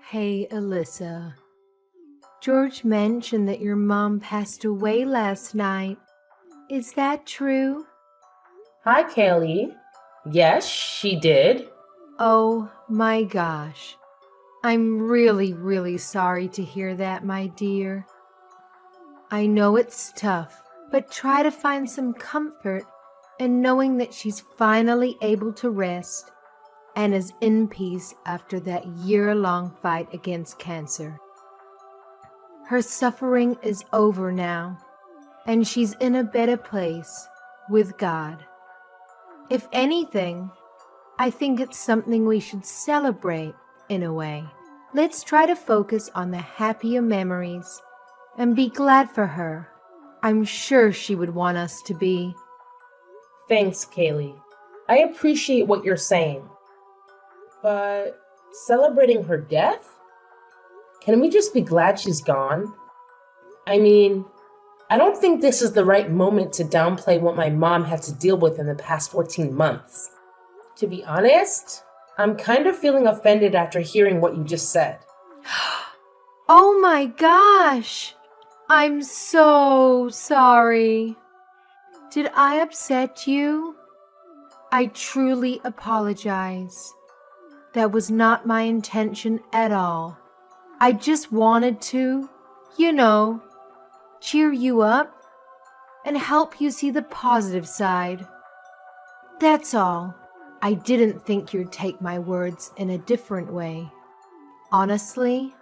Hey, Alyssa. George mentioned that your mom passed away last night. Is that true? Hi, Kaylee. Yes, she did. Oh my gosh. I'm really, really sorry to hear that, my dear. I know it's tough, but try to find some comfort in knowing that she's finally able to rest and is in peace after that year-long fight against cancer. Her suffering is over now, and she's in a better place with God. If anything, I think it's something we should celebrate in a way. Let's try to focus on the happier memories and be glad for her. I'm sure she would want us to be. Thanks, Kaylee. I appreciate what you're saying. But celebrating her death? Can we just be glad she's gone? I mean, I don't think this is the right moment to downplay what my mom had to deal with in the past 14 months. To be honest, I'm kind of feeling offended after hearing what you just said. Oh my gosh! I'm so sorry. Did I upset you? I truly apologize. That was not my intention at all. I just wanted to, cheer you up and help you see the positive side. That's all. I didn't think you'd take my words in a different way. Honestly,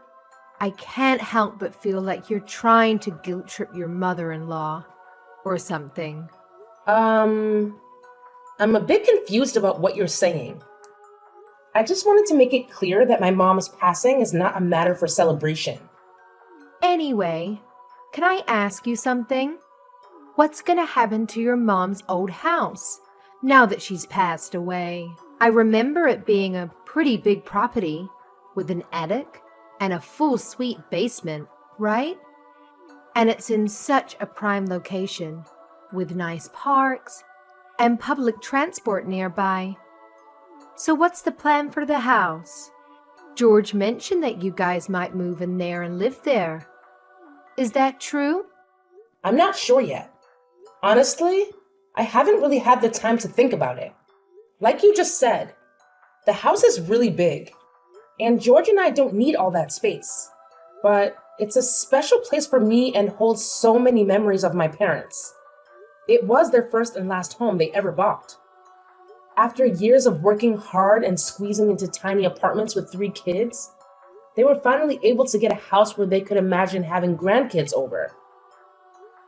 I can't help but feel like you're trying to guilt trip your mother-in-law or something. I'm a bit confused about what you're saying. I just wanted to make it clear that my mom's passing is not a matter for celebration. Anyway, can I ask you something? What's gonna happen to your mom's old house now that she's passed away? I remember it being a pretty big property with an attic and a full suite basement, right? And it's in such a prime location with nice parks and public transport nearby. So what's the plan for the house? George mentioned that you guys might move in there and live there. Is that true? I'm not sure yet. Honestly, I haven't really had the time to think about it. Like you just said, the house is really big, and George and I don't need all that space. But it's a special place for me and holds so many memories of my parents. It was their first and last home they ever bought. After years of working hard and squeezing into tiny apartments with 3 kids, they were finally able to get a house where they could imagine having grandkids over.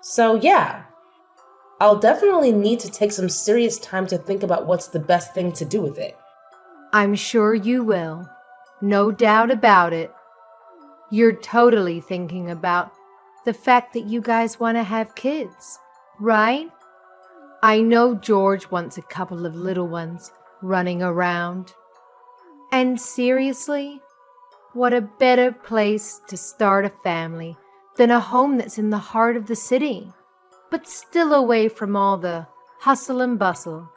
So, yeah, I'll definitely need to take some serious time to think about what's the best thing to do with it. I'm sure you will. No doubt about it. You're totally thinking about the fact that you guys want to have kids, right? I know George wants a couple of little ones running around. And seriously, what a better place to start a family than a home that's in the heart of the city, but still away from all the hustle and bustle.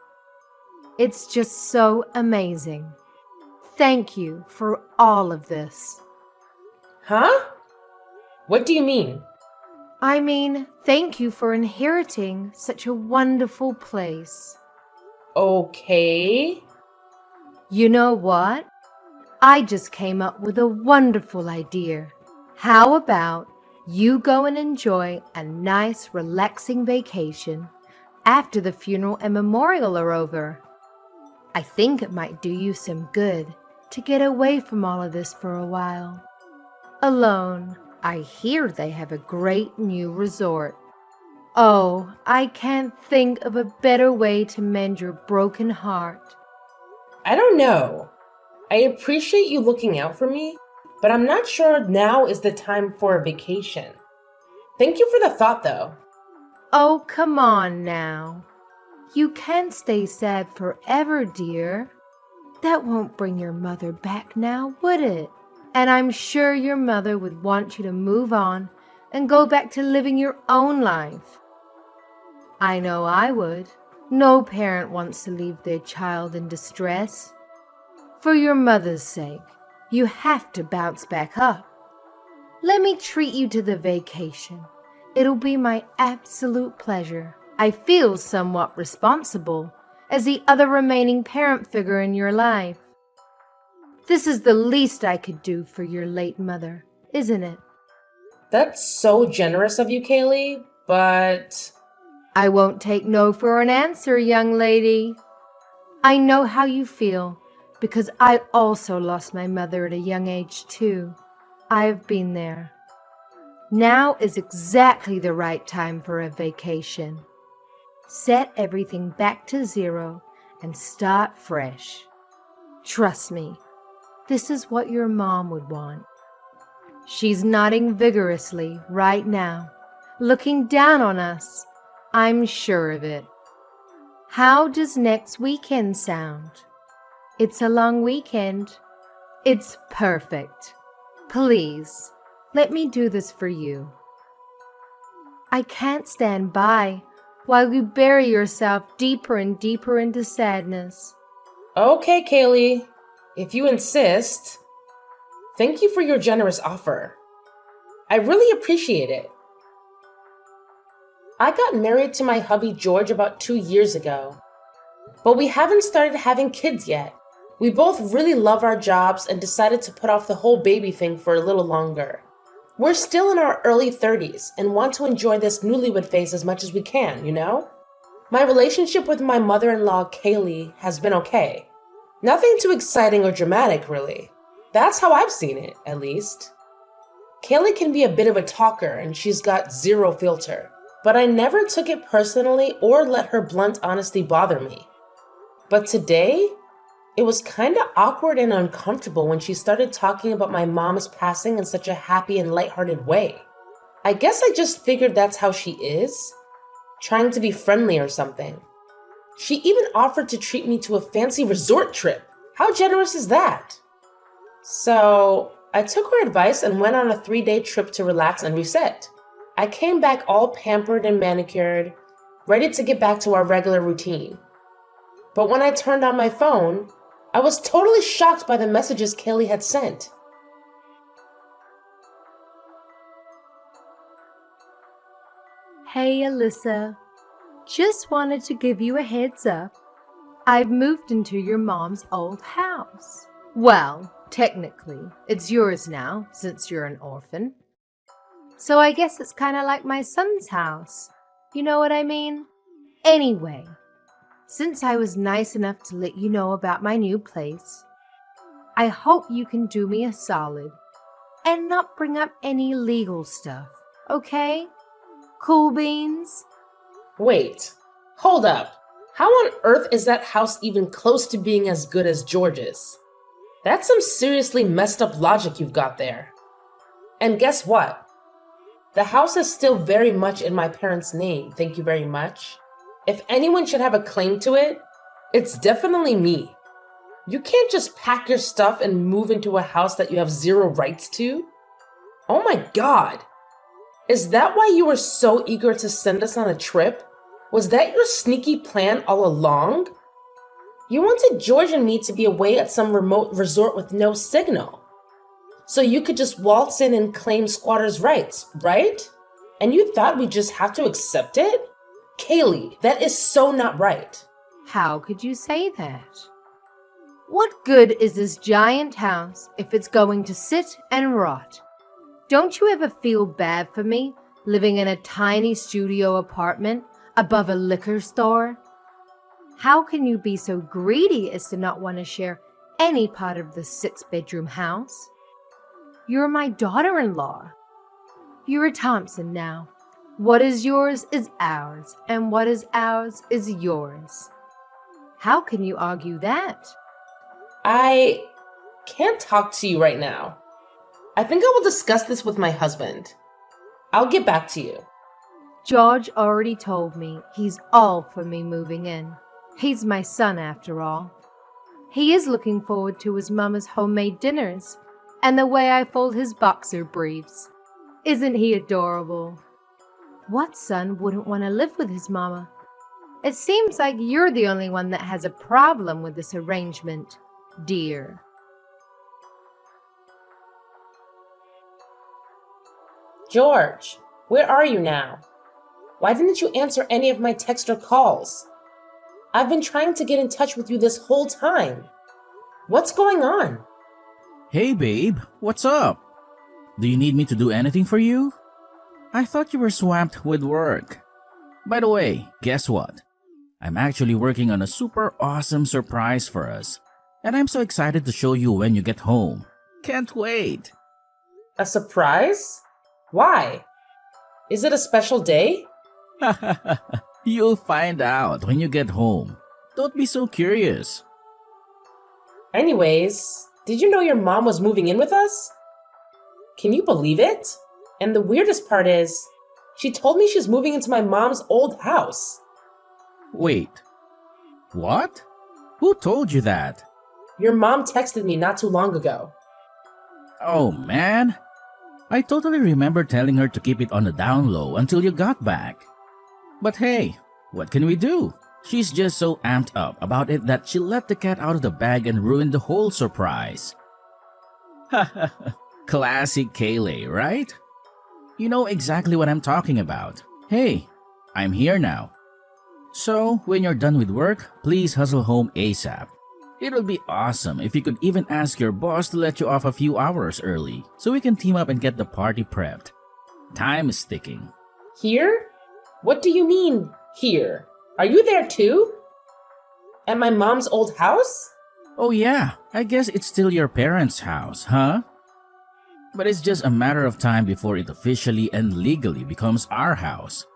It's just so amazing. Thank you for all of this. Huh? What do you mean? I mean, thank you for inheriting such a wonderful place. Okay. You know what? I just came up with a wonderful idea. How about you go and enjoy a nice, relaxing vacation after the funeral and memorial are over? I think it might do you some good to get away from all of this for a while. Alone, I hear they have a great new resort. Oh, I can't think of a better way to mend your broken heart. I don't know. I appreciate you looking out for me, but I'm not sure now is the time for a vacation. Thank you for the thought, though. Oh, come on now. You can't stay sad forever, dear. That won't bring your mother back now, would it? And I'm sure your mother would want you to move on and go back to living your own life. I know I would. No parent wants to leave their child in distress. For your mother's sake, You have to bounce back up. Let me treat you to the vacation. It'll be my absolute pleasure. I feel somewhat responsible as the other remaining parent figure in your life. This is the least I could do for your late mother, isn't it? That's so generous of you, Kaylee, but I won't take no for an answer, young lady. I know how you feel because I also lost my mother at a young age too. I've been there. Now is exactly the right time for a vacation. Set everything back to zero and start fresh. Trust me, this is what your mom would want. She's nodding vigorously right now, looking down on us. I'm sure of it. How does next weekend sound? It's a long weekend. It's perfect. Please, let me do this for you. I can't stand by while you bury yourself deeper and deeper into sadness. okay, Kaylee, if you insist. Thank you for your generous offer. I really appreciate it. I got married to my hubby George about 2 years ago, but we haven't started having kids yet. We both really love our jobs and decided to put off the whole baby thing for a little longer. We're still in our early 30s and want to enjoy this newlywed phase as much as we can, you know? My relationship with my mother-in-law, Kaylee, has been okay. Nothing too exciting or dramatic, really. That's how I've seen it, at least. Kaylee can be a bit of a talker and she's got zero filter, but I never took it personally or let her blunt honesty bother me. But today, it was kinda awkward and uncomfortable when she started talking about my mom's passing in such a happy and lighthearted way. I guess I just figured that's how she is, trying to be friendly or something. She even offered to treat me to a fancy resort trip. How generous is that? So, I took her advice and went on a 3-day trip to relax and reset. I came back all pampered and manicured, ready to get back to our regular routine. But when I turned on my phone, I was totally shocked by the messages Kaylee had sent. Hey, Alyssa. Just wanted to give you a heads up. I've moved into your mom's old house. Well, technically, it's yours now since you're an orphan. So I guess it's kind of like my son's house. You know what I mean? Anyway, since I was nice enough to let you know about my new place, I hope you can do me a solid and not bring up any legal stuff, okay? Cool beans? Wait, hold up. How on earth is that house even close to being as good as George's? That's some seriously messed up logic you've got there. And guess what? The house is still very much in my parents' name, thank you very much. If anyone should have a claim to it, it's definitely me. You can't just pack your stuff and move into a house that you have zero rights to. Oh my god! Is that why you were so eager to send us on a trip? Was that your sneaky plan all along? You wanted George and me to be away at some remote resort with no signal, so you could just waltz in and claim squatters' rights, right? And you thought we'd just have to accept it? Kaylee, that is so not right. How could you say that? What good is this giant house if it's going to sit and rot? Don't you ever feel bad for me living in a tiny studio apartment above a liquor store? How can you be so greedy as to not want to share any part of the 6-bedroom house? You're my daughter-in-law. You're a Thompson now. What is yours is ours, and what is ours is yours. How can you argue that? I can't talk to you right now. I think I will discuss this with my husband. I'll get back to you. George already told me he's all for me moving in. He's my son after all. He is looking forward to his mama's homemade dinners and the way I fold his boxer briefs. Isn't he adorable? What son wouldn't want to live with his mama? It seems like you're the only one that has a problem with this arrangement, dear. George, where are you now? Why didn't you answer any of my text or calls? I've been trying to get in touch with you this whole time. What's going on? Hey babe, what's up? Do you need me to do anything for you? I thought you were swamped with work. By the way, guess what? I'm actually working on a super awesome surprise for us. And I'm so excited to show you when you get home. Can't wait. A surprise? Why? Is it a special day? You'll find out when you get home. Don't be so curious. Anyways, did you know your mom was moving in with us? Can you believe it? And the weirdest part is, she told me she's moving into my mom's old house. Wait. What? Who told you that? Your mom texted me not too long ago. Oh man. I totally remember telling her to keep it on the down low until you got back. But hey, what can we do? She's just so amped up about it that she let the cat out of the bag and ruined the whole surprise. Classic Kayleigh, right? You know exactly what I'm talking about. Hey, I'm here now. So, when you're done with work, please hustle home ASAP. It would be awesome if you could even ask your boss to let you off a few hours early so we can team up and get the party prepped. Time is ticking. Here? What do you mean, here? Are you there too? At my mom's old house? Oh yeah, I guess it's still your parents' house, huh? But it's just a matter of time before it officially and legally becomes our house.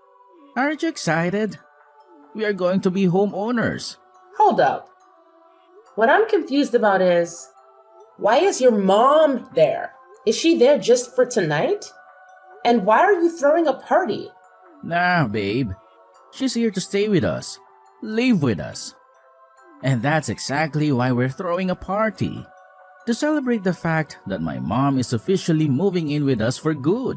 Aren't you excited? We are going to be homeowners. Hold up. What I'm confused about is, why is your mom there? Is she there just for tonight? And why are you throwing a party? Nah, babe. She's here to stay with us. Live with us. And that's exactly why we're throwing a party. To celebrate the fact that my mom is officially moving in with us for good.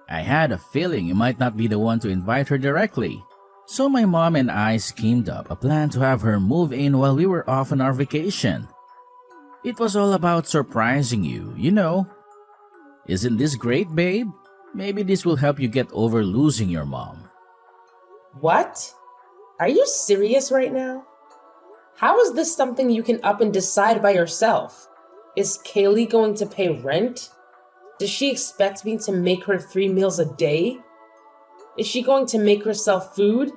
I had a feeling you might not be the one to invite her directly. So my mom and I schemed up a plan to have her move in while we were off on our vacation. It was all about surprising you, you know. Isn't this great, babe? Maybe this will help you get over losing your mom. What? Are you serious right now? How is this something you can up and decide by yourself? Is Kayleigh going to pay rent? Does she expect me to make her 3 meals a day? Is she going to make herself food?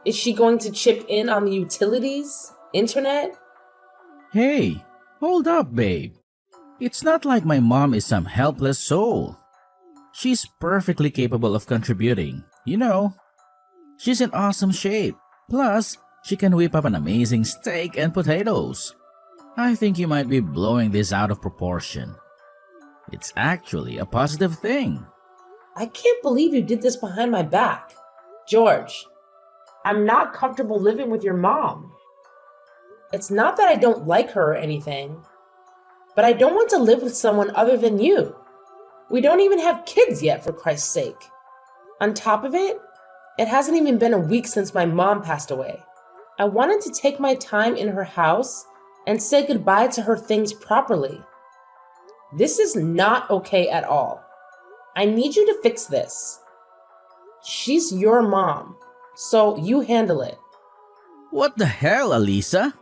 Is she going to chip in on the utilities? Internet? Hey, hold up, babe. It's not like my mom is some helpless soul. She's perfectly capable of contributing, you know. She's in awesome shape. Plus, she can whip up an amazing steak and potatoes. I think you might be blowing this out of proportion. It's actually a positive thing. I can't believe you did this behind my back. George, I'm not comfortable living with your mom. It's not that I don't like her or anything, but I don't want to live with someone other than you. We don't even have kids yet, for Christ's sake. On top of it, it hasn't even been a week since my mom passed away. I wanted to take my time in her house and say goodbye to her things properly. This is not okay at all. I need you to fix this. She's your mom, so you handle it. What the hell, Alisa?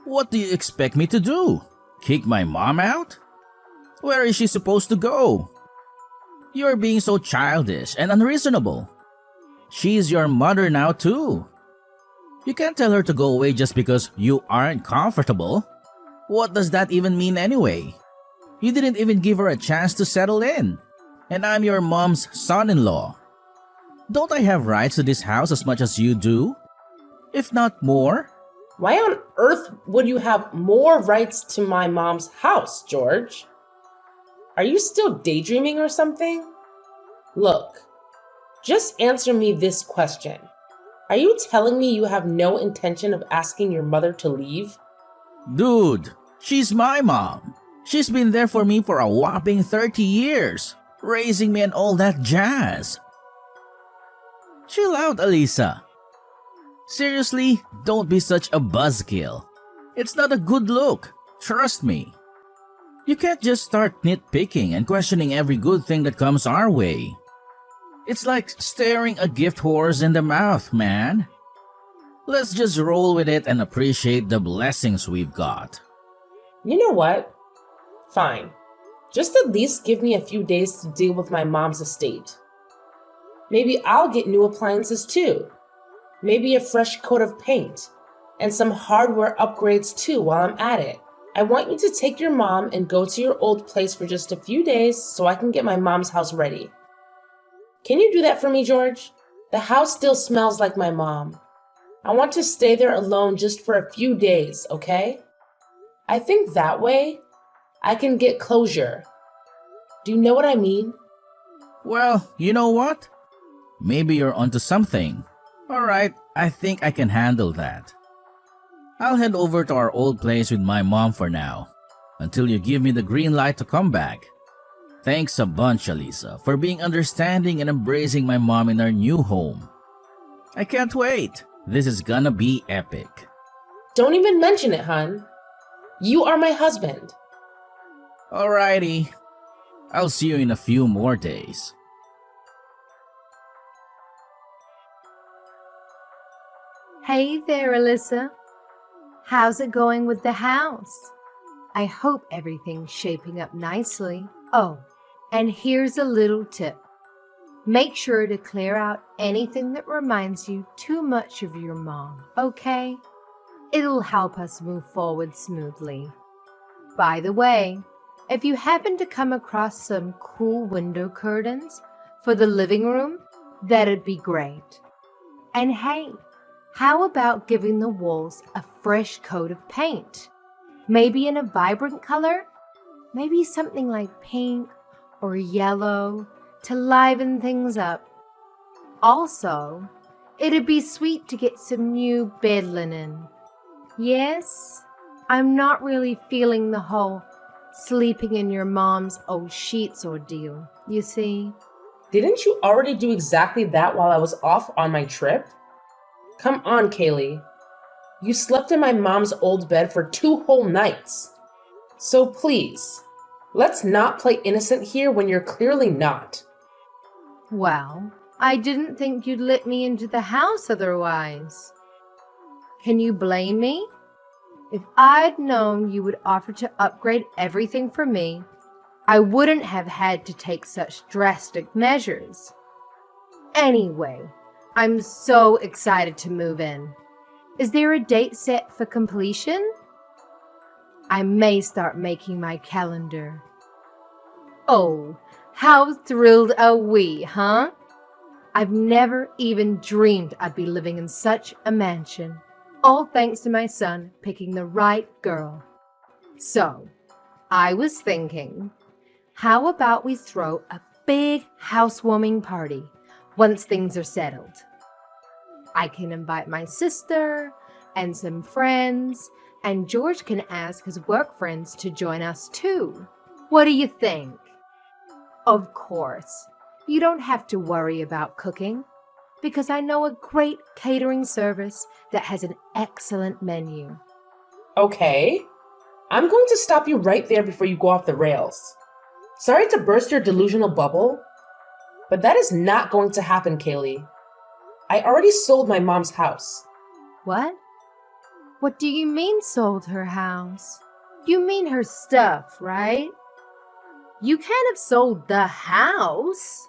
What do you expect me to do? Kick my mom out? Where is she supposed to go? You're being so childish and unreasonable. She's your mother now too. You can't tell her to go away just because you aren't comfortable. What does that even mean anyway? You didn't even give her a chance to settle in. And I'm your mom's son-in-law. Don't I have rights to this house as much as you do? If not more? Why on earth would you have more rights to my mom's house, George? Are you still daydreaming or something? Look, just answer me this question. Are you telling me you have no intention of asking your mother to leave? Dude, she's my mom. She's been there for me for a whopping 30 years. Raising me and all that jazz. Chill out, Alisa. Seriously, don't be such a buzzkill. It's not a good look. Trust me. You can't just start nitpicking and questioning every good thing that comes our way. It's like staring a gift horse in the mouth, man. Let's just roll with it and appreciate the blessings we've got. You know what? Fine. Just at least give me a few days to deal with my mom's estate. Maybe I'll get new appliances too. Maybe a fresh coat of paint. And some hardware upgrades too while I'm at it. I want you to take your mom and go to your old place for just a few days so I can get my mom's house ready. Can you do that for me, George? The house still smells like my mom. I want to stay there alone just for a few days, okay? I think that way I can get closure. Do you know what I mean? Well, you know what? Maybe you're onto something. Alright, I think I can handle that. I'll head over to our old place with my mom for now, until you give me the green light to come back. Thanks a bunch, Alisa, for being understanding and embracing my mom in our new home. I can't wait. This is gonna be epic. Don't even mention it, hun. You are my husband. Alrighty. I'll see you in a few more days. Hey there, Alyssa. How's it going with the house? I hope everything's shaping up nicely. Oh, and here's a little tip. Make sure to clear out anything that reminds you too much of your mom, okay? It'll help us move forward smoothly. By the way, if you happen to come across some cool window curtains for the living room, that'd be great. And hey, how about giving the walls a fresh coat of paint? Maybe in a vibrant color? Maybe something like pink or yellow to liven things up. Also, it'd be sweet to get some new bed linen. Yes, I'm not really feeling the whole sleeping in your mom's old sheets ordeal, you see. Didn't you already do exactly that while I was off on my trip? Come on, Kaylee. You slept in my mom's old bed for 2 whole nights. So please, let's not play innocent here when you're clearly not. Well, I didn't think you'd let me into the house otherwise. Can you blame me? If I'd known you would offer to upgrade everything for me, I wouldn't have had to take such drastic measures. Anyway, I'm so excited to move in. Is there a date set for completion? I may start making my calendar. Oh, how thrilled are we, huh? I've never even dreamed I'd be living in such a mansion, all thanks to my son picking the right girl. So, I was thinking, how about we throw a big housewarming party once things are settled? I can invite my sister and some friends, and George can ask his work friends to join us too. What do you think? Of course, you don't have to worry about cooking, because I know a great catering service that has an excellent menu. Okay, I'm going to stop you right there before you go off the rails. Sorry to burst your delusional bubble, but that is not going to happen, Kaylee. I already sold my mom's house. What? What do you mean sold her house? You mean her stuff, right? You can't have sold the house.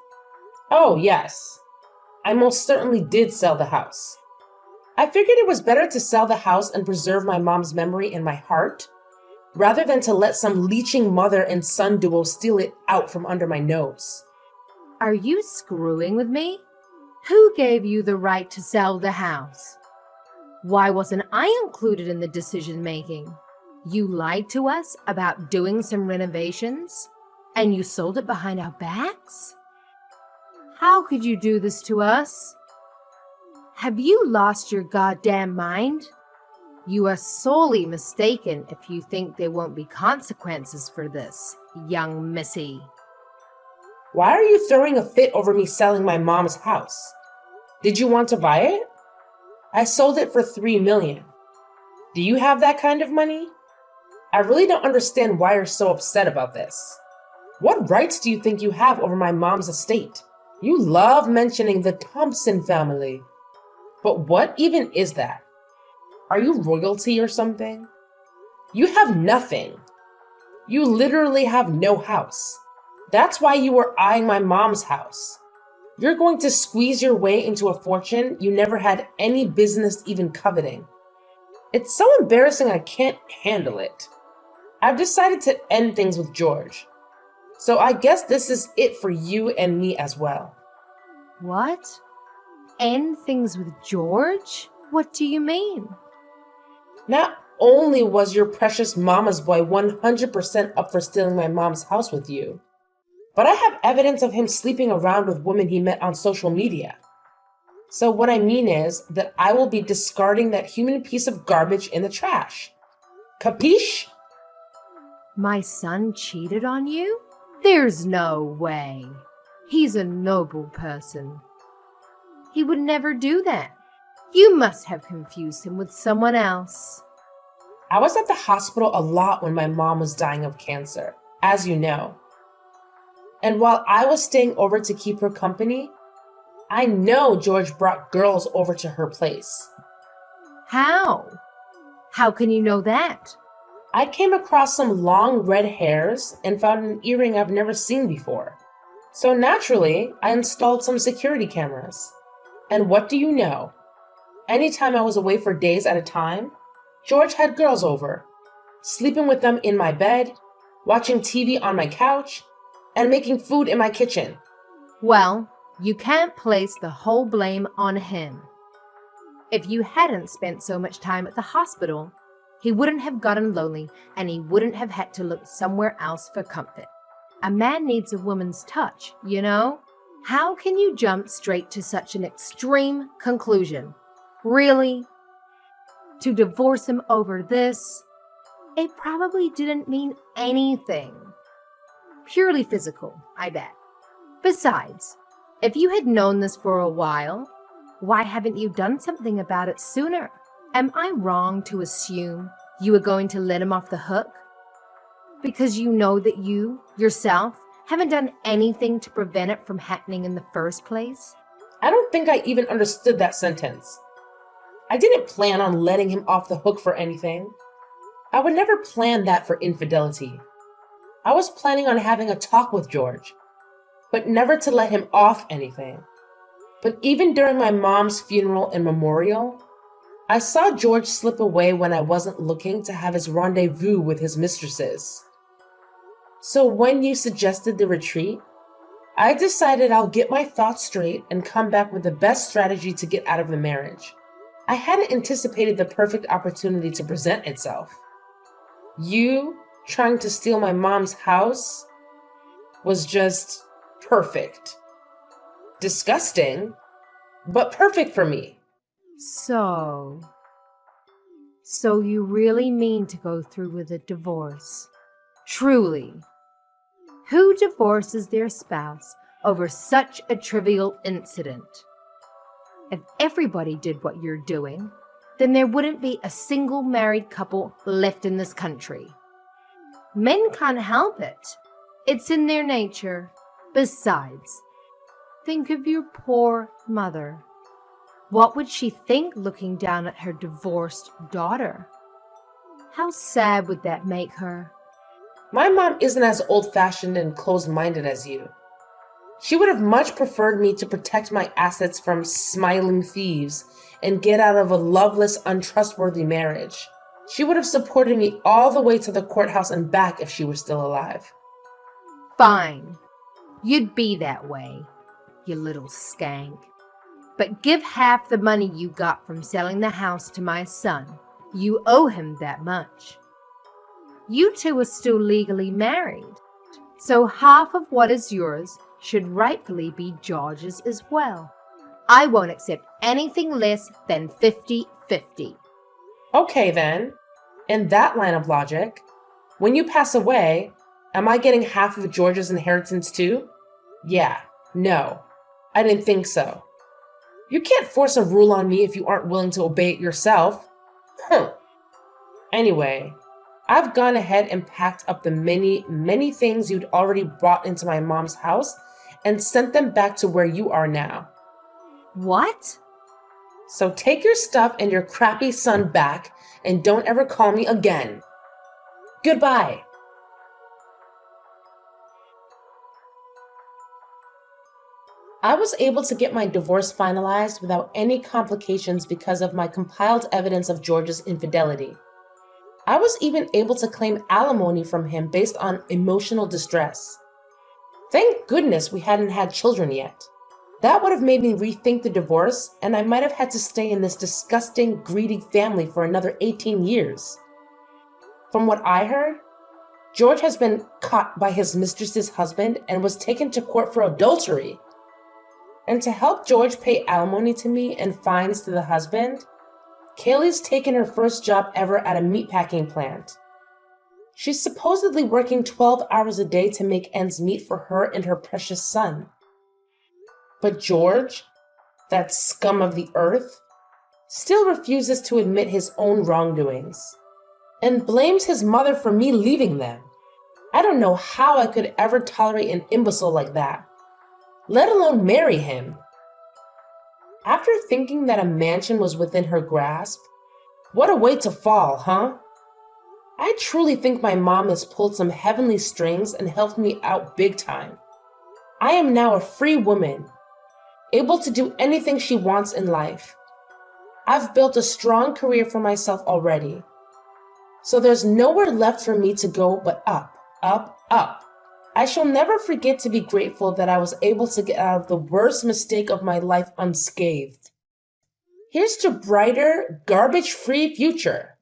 Oh, yes. I most certainly did sell the house. I figured it was better to sell the house and preserve my mom's memory in my heart, rather than to let some leeching mother and son duo steal it out from under my nose. Are you screwing with me? Who gave you the right to sell the house? Why wasn't I included in the decision making? You lied to us about doing some renovations, and you sold it behind our backs? How could you do this to us? Have you lost your goddamn mind? You are sorely mistaken if you think there won't be consequences for this, young missy. Why are you throwing a fit over me selling my mom's house? Did you want to buy it? I sold it for $3 million. Do you have that kind of money? I really don't understand why you're so upset about this. What rights do you think you have over my mom's estate? You love mentioning the Thompson family. But what even is that? Are you royalty or something? You have nothing. You literally have no house. That's why you were eyeing my mom's house. You're going to squeeze your way into a fortune you never had any business even coveting. It's so embarrassing I can't handle it. I've decided to end things with George. So I guess this is it for you and me as well. What? End things with George? What do you mean? Not only was your precious mama's boy 100% up for stealing my mom's house with you, but I have evidence of him sleeping around with women he met on social media. So what I mean is that I will be discarding that human piece of garbage in the trash. Capiche? My son cheated on you? There's no way. He's a noble person. He would never do that. You must have confused him with someone else. I was at the hospital a lot when my mom was dying of cancer, as you know. And while I was staying over to keep her company, I know George brought girls over to her place. How? How can you know that? I came across some long red hairs and found an earring I've never seen before. So naturally, I installed some security cameras. And what do you know? Anytime I was away for days at a time, George had girls over, sleeping with them in my bed, watching TV on my couch, and making food in my kitchen. Well, you can't place the whole blame on him. If you hadn't spent so much time at the hospital, he wouldn't have gotten lonely and he wouldn't have had to look somewhere else for comfort. A man needs a woman's touch, you know? How can you jump straight to such an extreme conclusion? Really? To divorce him over this? It probably didn't mean anything. Purely physical, I bet. Besides, if you had known this for a while, why haven't you done something about it sooner? Am I wrong to assume you were going to let him off the hook? Because you know that you, yourself, haven't done anything to prevent it from happening in the first place? I don't think I even understood that sentence. I didn't plan on letting him off the hook for anything. I would never plan that for infidelity. I was planning on having a talk with George, but never to let him off anything. But even during my mom's funeral and memorial, I saw George slip away when I wasn't looking to have his rendezvous with his mistresses. So when you suggested the retreat, I decided I'll get my thoughts straight and come back with the best strategy to get out of the marriage. I hadn't anticipated the perfect opportunity to present itself. You trying to steal my mom's house was just perfect. Disgusting, but perfect for me. So you really mean to go through with a divorce? Truly? Who divorces their spouse over such a trivial incident? If everybody did what you're doing, then there wouldn't be a single married couple left in this country. Men can't help it. It's in their nature. Besides, think of your poor mother. What would she think looking down at her divorced daughter? How sad would that make her? My mom isn't as old-fashioned and closed-minded as you. She would have much preferred me to protect my assets from smiling thieves and get out of a loveless, untrustworthy marriage. She would have supported me all the way to the courthouse and back if she were still alive. Fine. You'd be that way, you little skank. But give half the money you got from selling the house to my son. You owe him that much. You two are still legally married, so half of what is yours should rightfully be George's as well. I won't accept anything less than 50-50. Okay then, in that line of logic, when you pass away, am I getting half of George's inheritance too? Yeah, no, I didn't think so. You can't force a rule on me if you aren't willing to obey it yourself. Anyway, I've gone ahead and packed up the many, many things you'd already brought into my mom's house and sent them back to where you are now. What? So take your stuff and your crappy son back and don't ever call me again. Goodbye. I was able to get my divorce finalized without any complications because of my compiled evidence of George's infidelity. I was even able to claim alimony from him based on emotional distress. Thank goodness we hadn't had children yet. That would have made me rethink the divorce, and I might have had to stay in this disgusting, greedy family for another 18 years. From what I heard, George has been caught by his mistress's husband and was taken to court for adultery. And to help George pay alimony to me and fines to the husband, Kaylee's taken her first job ever at a meatpacking plant. She's supposedly working 12 hours a day to make ends meet for her and her precious son. But George, that scum of the earth, still refuses to admit his own wrongdoings and blames his mother for me leaving them. I don't know how I could ever tolerate an imbecile like that, let alone marry him. After thinking that a mansion was within her grasp, what a way to fall, huh? I truly think my mom has pulled some heavenly strings and helped me out big time. I am now a free woman, able to do anything she wants in life. I've built a strong career for myself already. So there's nowhere left for me to go but up, up, up. I shall never forget to be grateful that I was able to get out of the worst mistake of my life unscathed. Here's to brighter, garbage-free future.